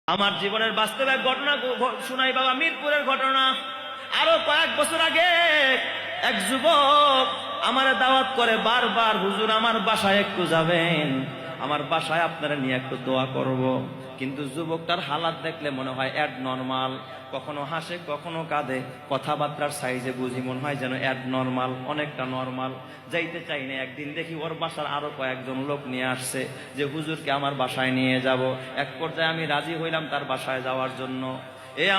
আমার জীবনের বাস্তব এক ঘটনা শুনাই বাবা, মিরপুরের ঘটনা। আরো কয়েক বছর আগে এক যুবক আমার দাওয়াত করে বারবার, হুজুর আমার বাসায় একটু যাবেন, আমার বাসায় আপনারা নিয়ে একটু দোয়া করব। কিন্তু যুবকটার হালাত দেখলে মনে হয় অ্যাড নরমাল, কখনো হাসে কখনো কাঁদে, কথাবার্তার সাইজে বুঝি মনে হয় যেন অ্যাড নরমাল, অনেকটা নরমাল। যাইতে চাই না। একদিন দেখি ওর বাসার আরো কয়েকজন লোক নিয়ে আসছে যে হুজুরকে আমার বাসায় নিয়ে যাব। এক পর্যায়ে আমি রাজি হইলাম তার বাসায় যাওয়ার জন্য।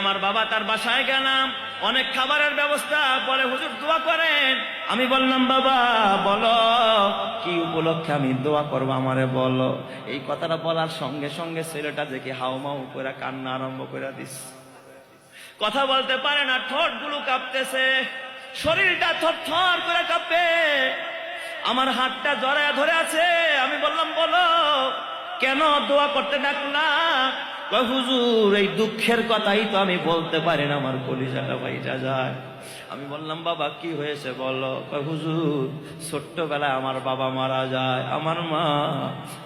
আমার বাবা তার বাসায় গেলাম, অনেক খাবারের ব্যবস্থা, বলে হুজুর দোয়া করেন। আমি বললাম বাবা বলো কি উপলক্ষে আমি দোয়া করবো, আমারে বলো। এই কথাটা বলার সঙ্গে সঙ্গে ছেলেটা দেখি হাউমাউ করে কান্না আরম্ভ করে দিস। কথা বলতে পারে না, ঠোঁট গুলো কাঁপতেছে, শরীরটা থরথর করে কাঁপে, আমার হাতটা জড়ায় ধরে আছে। আমি বললাম বলো কেন দোয়া করতে ডাকলা? কয় হুজুর এই দুঃখের কথাই তো আমি বলতে পারি না, আমার কলিজাটা বাইটা যায়। আমি বললাম বাবা কি হয়েছে বলো। কয় হুজুর ছোট্টবেলায় আমার বাবা মারা যায়, আমার মা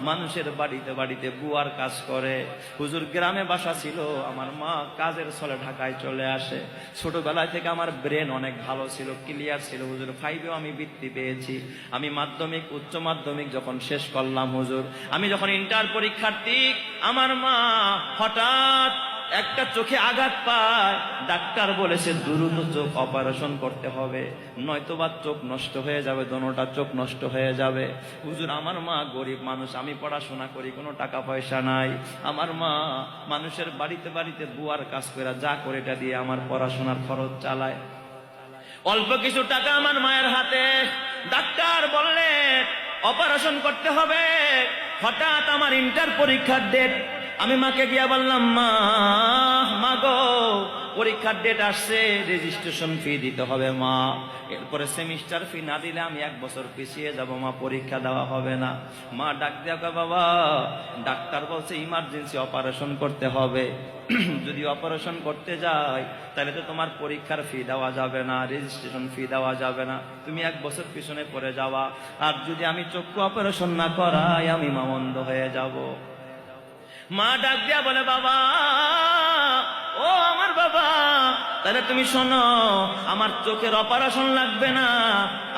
মানুষের বাড়িতে বাড়িতে বুয়ার কাজ করে। হুজুর গ্রামে বাসা ছিল, আমার মা কাজের ছলে ঢাকায় চলে আসে। ছোটবেলায় থেকে আমার ব্রেন অনেক ভালো ছিল, ক্লিয়ার ছিল হুজুর। 5এও আমি বৃত্তি পেয়েছি। আমি মাধ্যমিক উচ্চ মাধ্যমিক যখন শেষ করলাম হুজুর, আমি যখন ইন্টার পরীক্ষার্থী, আমার মা হঠাৎ একটা চোখে আঘাত পায়। ডাক্তার বলেছে দ্রুত চোখ অপারেশন করতে হবে, নয়তোবা চোখ নষ্ট হয়ে যাবে, দোনোটা চোখ নষ্ট হয়ে যাবে। হুজুর আমার মা গরিব মানুষ, আমি পড়াশোনা করি, কোনো টাকা পয়সা নাই। আমার মা মানুষের বাড়িতে বাড়িতে বুয়ার কাজ করে যা করে এটা দিয়ে আমার পড়াশোনার খরচ চালায়। অল্প কিছু টাকা আমার মায়ের হাতে। ডাক্তার বললে অপারেশন করতে হবে। হঠাৎ আমার ইন্টার পরীক্ষার ডেট। আমি মাকে গিয়া বললাম মা গো পরীক্ষার ডেট আসছে, রেজিস্ট্রেশন ফি দিতে হবে মা, এরপরে সেমিস্টার ফি না দিলে আমি 1 বছর পিছিয়ে যাব মা, পরীক্ষা দেওয়া হবে না। মা ডাক দিয়া কয় বাবা ডাক্তার বলছে ইমার্জেন্সি অপারেশন করতে হবে, যদি অপারেশন করতে যাই তাহলে তো তোমার পরীক্ষার ফি দেওয়া যাবে না, রেজিস্ট্রেশন ফি দেওয়া যাবে না, তুমি 1 বছর পিছনে পড়ে যাওয়া। আর যদি আমি চক্ষু অপারেশন না করাই আমি মা অন্ধ হয়ে যাব। মা ডাক দিয়া বলে বাবা ও আমার বাবা, তাহলে তুমি শোনো, আমার চোখের অপারেশন লাগবে না,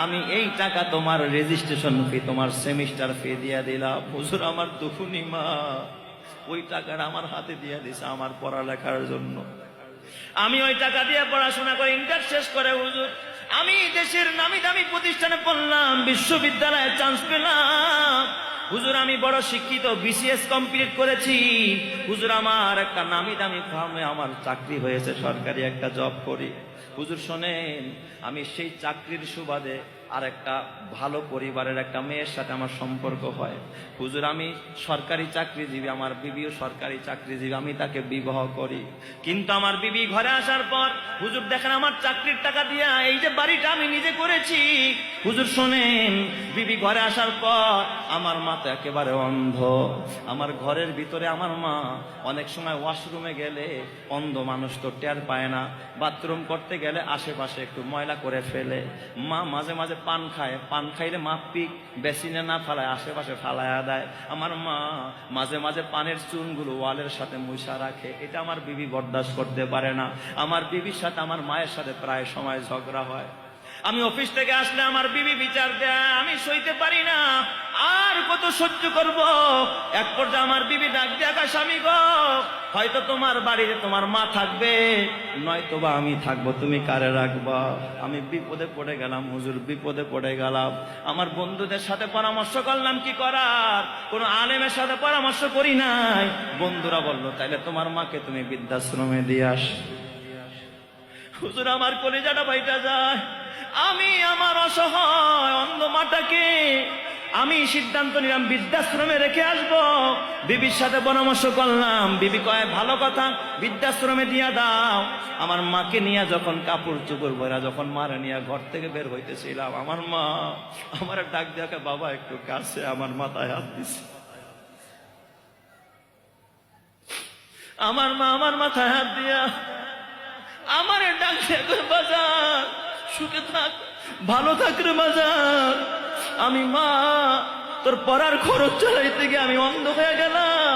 আমি এই টাকা তোমার রেজিস্ট্রেশন ফি, তোমার সেমিস্টার ফি দিয়ে দিলাম। হুজুর আমার দুখুনি মা ওই টাকাটা আমার হাতে দিয়ে দিছে আমার পড়ালেখার জন্য। আমি ওই টাকা দিয়ে পড়াশোনা করে ইন্টার শেষ করে হুজুর আমি দেশের নামি দামি প্রতিষ্ঠানে পড়লাম, বিশ্ববিদ্যালয়ে চান্স পেলাম। হুজুর আমি বড় শিক্ষিত, বিসিএস কমপ্লিট করেছি। হুজুর আমার একটা নামি দামি ফার্মে আমার চাকরি হয়েছে, সরকারি একটা জব করি। হুজুর শোনেন, আমি সেই চাকরির সুবাদে আর একটা ভালো পরিবারের একটা মেয়ের সাথে আমার সম্পর্ক হয়। হুজুর আমি সরকারি চাকরিজীবী, আমার বিবিও সরকারি চাকরিজীবী, আমি তাকে বিবাহ করি। কিন্তু আমার বিবি ঘরে আসার পর হুজুর দেখেন আমার চাকরির টাকা দিয়া এই যে বাড়িটা আমি নিজে করেছি। হুজুর শোনেন, বিবি ঘরে আসার পর আমার মা তো একেবারে অন্ধ। আমার ঘরের ভিতরে আমার মা অনেক সময় ওয়াশরুমে গেলে, অন্ধ মানুষ তো টের পায় না, বাথরুম করতে গেলে আশেপাশে একটু ময়লা করে ফেলে। মা মাঝে মাঝে পান খায়, পান খাইলে মা পিক বেসিনে না ফালায়, আশেপাশে ফালায়া দেয়। আমার মা মাঝে মাঝে পানের চুনগুলো ওয়ালের সাথে মুছা রাখে, এটা আমার বিবি বরদাস্ত করতে পারে না। আমার বিবির সাথে আমার মায়ের সাথে প্রায় সময় ঝগড়া হয়। আমি অফিস থেকে আসলে আমার বিবি বিচার দেয়, আমি সইতে পারি না, আর কত সহ্য করব। এক পর্যায়ে আমার বিবি ডাক দেয়া কয় স্বামী গো, হয়তো তোমার বাড়িতে তোমার মা থাকবে, নয়তো বা আমি থাকবো, তুমি কারে রাখবা? আমি বিপদে পড়ে গেলাম হুজুর, বিপদে পড়ে গেলাম। আমার বন্ধুদের সাথে পরামর্শ করলাম কি করার, কোন আলেমের সাথে পরামর্শ করি নাই। বন্ধুরা বলল তাইলে তোমার মাকে তুমি বৃদ্ধাশ্রমে দিয়ে আস। হুজুর আমার কলিজাটা বাইটা যায়। আমি আমার অসহায় অন্ধ মাটাকে আমি সিদ্ধান্ত নিলাম বৃদ্ধাশ্রমে রেখে আসবো। বিবির সাথে পরামর্শ করলাম, বিবি কয় ভালো কথা, বৃদ্ধাশ্রমে দিয়া দাও। আমার মাকে নিয়ে যখন কাপড় চোপড় ভরা যখন মারে নিয়ে ঘর থেকে বের হইতেছিলাম, আমার মা আমার ডাক দেওয়াকে বাবা একটু কাছে আমার মাথায় হাত দিছে। আমার মা আমার মাথায় হাত দিয়া আমার ডাক দিয়ে বাজার সুখে থাক, ভালো থাক রে বাজার। আমি মা তোর পড়ার খরচ চালাইতে গিয়ে আমি অন্ধ হয়ে গেলাম,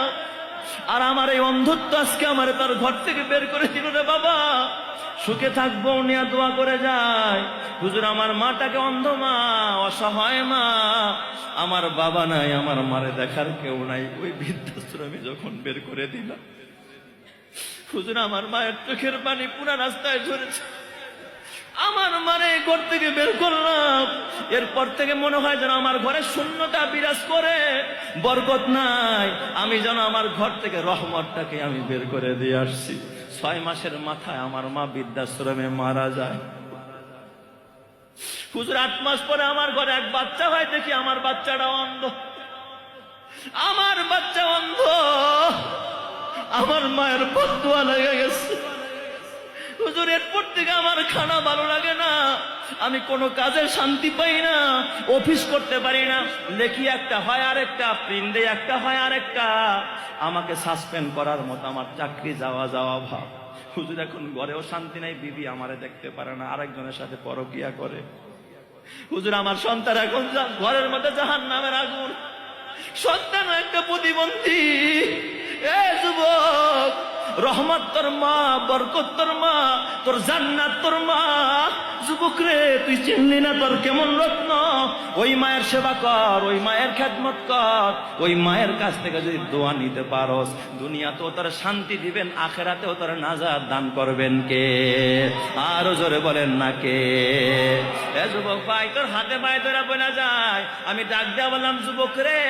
আর আমার এই অন্ধত্ব আজকে আমার তার ঘর থেকে বের করে দিল রে বাবা। সুখে থাকবো নিয়ে দোয়া করে যায়, হুজুর আমার মাটাকে অন্ধ মা, অসহায় মা, আমার বাবা নাই, আমার মারে দেখার কেউ নাই। ওই বৃদ্ধাশ্রমে যখন বের করে দিলাম হুজুর আমার মায়ের চোখের পানি পুরা রাস্তায় ঝরেছে। আমার মারে ঘর থেকে বের করলাম, এরপর থেকে মনে হয় যেন আমার ঘরে শূন্যতা বিরাজ করে, বরকত নাই। আমি যেন আমার ঘর থেকে রহমতটাকে আমি বের করে দিয়ে আসছি। 6 মাসের মাথায় আমার মা বৃদ্ধাশ্রমে মারা যায়। হুজুর 8 মাস পরে আমার ঘরে এক বাচ্চা হয়, দেখি আমার বাচ্চাটা অন্ধ। আমার বাচ্চা অন্ধ, আমার মায়ের বদদুয়া লেগে গেছে। হুজুর এরপর থেকে আমার খানা ভালো লাগে না, আমি কোনো কাজে শান্তি পাই না, অফিস করতে পারি না, লেখি একটা হয় আরেকটা, প্রিন্ট দেই একটা হয় আরেকটা, আমাকে সাসপেন্ড করার মতো আমার চাকরি যাওয়া ভাব। হুজুর এখন ঘরেও শান্তি নাই, বিবি আমারে দেখতে পারে না, আরেকজনের সাথে পরকিয়া করে। হুজুর আমার সন্তান এখন ঘরের মধ্যে জাহান্নামের আগুন, সন্তান একটা প্রতিবন্ধী। এ যুবক, রহমত তোর মা, বরকত তোর মা, তোর জান্নাত তোর মা। যুবক রে, তুই চিনলি না তোর কেমন রত্ন? ওই মায়ের সেবা কর, ওই মায়ের খেদমত কর, ওই মায়ের কাছ থেকে যদি দোয়া নিতে পারস, দুনিয়াতেও তোর শান্তি দিবেন, আখেরাতেও তোর নাজাত দান করবেন কে? আরো জোরে বলেন না কে? এ যুবক ভাই, তোর হাতে পায়ে ধরে বলা যায়, আমি ডাক দেয়া বললাম, যুবক রে,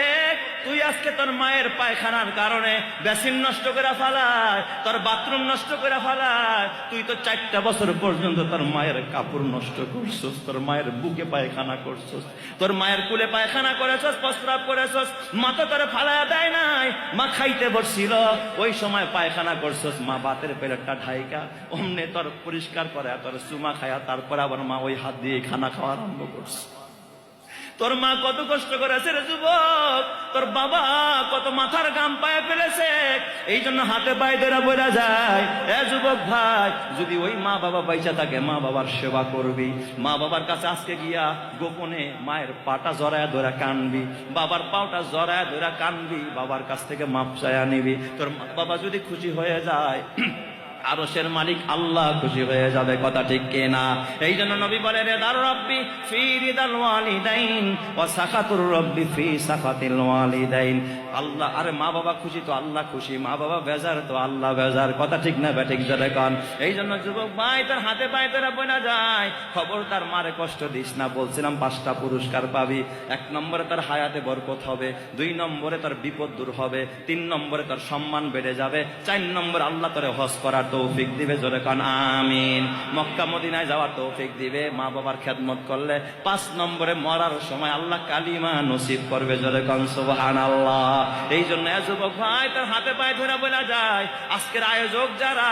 তুই আজকে তোর মায়ের পায়খানার কারণে বেসিন নষ্ট করে ফেলায়, তোর বাথরুম নষ্ট করে ফেলায়, তুই তো 4টা বছর পর্যন্ত তোর মায়ের কাপড় নষ্ট করছস, তোর মায়ের বুকে পায়খানা করছস, তোর মায়ের কুলে পায়খানা করেছস, প্রস্রাব করেছস, মা তো তোর ফালায়া দেয় নাই। মা খাইতে বসছিল, ওই সময় পায়খানা করছস, মা ভাতের প্লেটটা ঢাইকা অমনে তোর পরিষ্কার করে, তোর চুমা খায়া, তারপর আবার মা ওই হাত দিয়ে খানা খাওয়া আরম্ভ করছে। তোর মা কত কষ্ট করেছে রে যুবক, তোর বাবা কত মাথার ঘাম পায়ে ফেলেছে, এই জন্য হাতে পায়ে ধরে বলা যায়, এ যুবক ভাই, যদি ওই মা বাবা বাইচা থাকে, মা বাবার সেবা করবি। মা বাবার কাছে আজকে গিয়া গোপনে মায়ের পাটা জড়ায় ধরে কানবি, বাবার পাটা জড়ায় ধরে কানবি, বাবার কাছ থেকে মাপ চায়া নিবি। তোর মা বাবা যদি খুশি হয়ে যায়, আরশের মালিক আল্লাহ খুশি হয়ে যাবে। কথা ঠিক কিনা? এই জন্য নবী বলে, রিদার রব্বি ফি রিদাল ওয়ালিদাইন ওয়া সাখাতুর রব্বি ফি সাখাতিল ওয়ালিদাইন। আল্লাহ, আরে মা বাবা খুশি তো আল্লাহ খুশি, মা বাবা বেজার তো আল্লাহ বেজার। কথা ঠিক না ব্যাঠিক জোরে কন? এই জন্য যুবক ভাই, তোর হাতে পায়ে তোরা বইনা যায়, খবরদার মারে কষ্ট দিস না। বলছিলাম 5টা পুরস্কার পাবি। 1 নম্বরে তোর হায়াতে বরকত হবে, 2 নম্বরে তোর বিপদ দূর হবে, 3 নম্বরে তোর সম্মান বেড়ে যাবে, 4 নম্বরে আল্লাহ তোরে হজ করার তৌফিক দিবে। জোরে কান আমিন। মক্কা মদিনায় যাওয়ার তৌফিক দিবে মা বাবার খেদমত করলে। 5 নম্বরে মরার সময় আল্লাহ কালিমা নসিব করবে। জোরে কান সুবহানাল্লাহ। এই জন্য যুবক ভাই, তার হাতে পায়ে ধরে বলা যায়, আজকের আয়োজক যারা,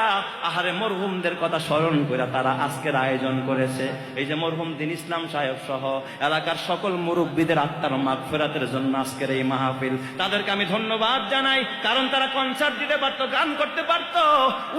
আহারে মরহুমদের কথা স্মরণ করে তারা আজকের আয়োজন করেছে। এই যে মরহুম দিন ইসলাম সাহেব সহ এলাকার সকল মুরব্বীদের আত্মার মাগফিরাতের জন্য আজকের এই মাহফিল, তাদেরকে আমি ধন্যবাদ জানাই। কারণ তারা কনসার্ট দিতে পারতো, গান করতে পারতো,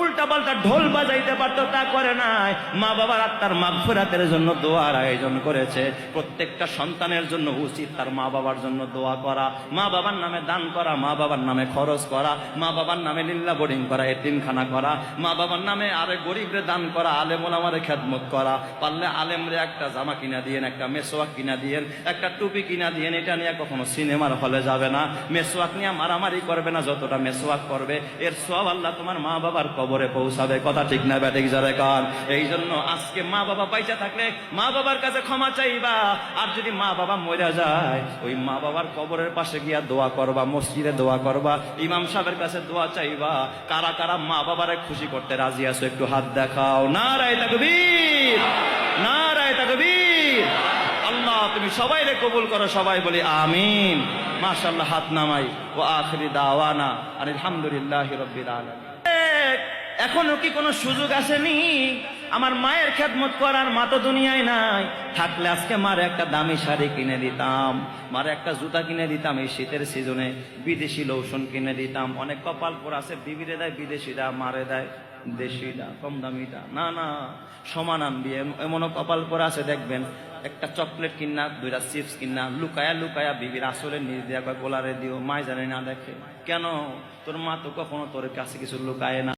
উল্টা পাল্টা ঢোল বাজাইতে পারতো, তা করে নাই। মা বাবার আত্মার মাগফিরাতের জন্য দোয়ার আয়োজন করেছে। প্রত্যেকটা সন্তানের জন্য উচিত তার মা বাবার জন্য দোয়া করা, মা বাবার নামে দান করা, মা বাবার নামে খরচ করা, মা বাবার নামে লিল্লা বোর্ডিং করা, এতিমখানা করা, মা বাবার নামে আরে গরিবরে দান করা, আলেম ওলামারে খেদমত করা। পারলে আলেমরে একটা জামা কিনা দিয়েন, একটা মেসোয়াক কিনা দিয়েন, একটা টুপি কিনা দিয়েন। এটা নিয়ে কখনো সিনেমার হলে যাবে না, মেসোয়াক নিয়ে মারামারি করবে না। যতটা মেসোয়াক করবে এর সব আল্লাহ তোমার মা বাবার কবরে পৌঁছাবে। কথা ঠিক না ব্যাটিক যারা কান? এই জন্য আজকে মা বাবা পয়সা থাকলে মা বাবার কাছে ক্ষমা চাইবা। আর যদি মা বাবা মরে যায়, ওই মা বাবার কবরের পাশে গিয়া দোয়া করবা, মসজিদে দোয়া করবা, ইমাম সাহেবের কাছে দোয়া চাইবা। কারা কারা মা বাবারে খুশি করতে রাজি আছো একটু হাত দেখাও। নারায়ে তাকবীর, নারায়ে তাকবীর। আল্লাহ তুমি সবাইরে কবুল করো, সবাই বলি আমিন। মাশাআল্লাহ, হাত নামাই। ওয়া আখিরি দাওয়ানা আলহামদুলিল্লাহি রাব্বিল আলামিন। এখনো কি কোনো সুযোগ আসেনি আমার মায়ের খেদমত করার? মা তো দুনিয়ায় নাই। থাকলে আজকে মারে একটা দামি শাড়ি কিনে দিতাম, মারে একটা জুতা কিনে দিতাম, এই শীতের সিজনে বিদেশি লোশন কিনে দিতাম। অনেক কপাল পোড়া আছে, বিবিরে দেয় বিদেশিরা, মারে দেয় দেশিটা কম দামিটা না না সমান আনবি। এমনও কপাল পরে আছে দেখবেন, একটা চকলেট কিনা দুইটা চিপস কিনা লুকায়া লুকায়া বিবির আসলে নিজ দিয়া গোলারে দিও, মায় জানে না দেখে। কেন? তোর মা তো কখনো তোর কাছে কিছু লুকায় না।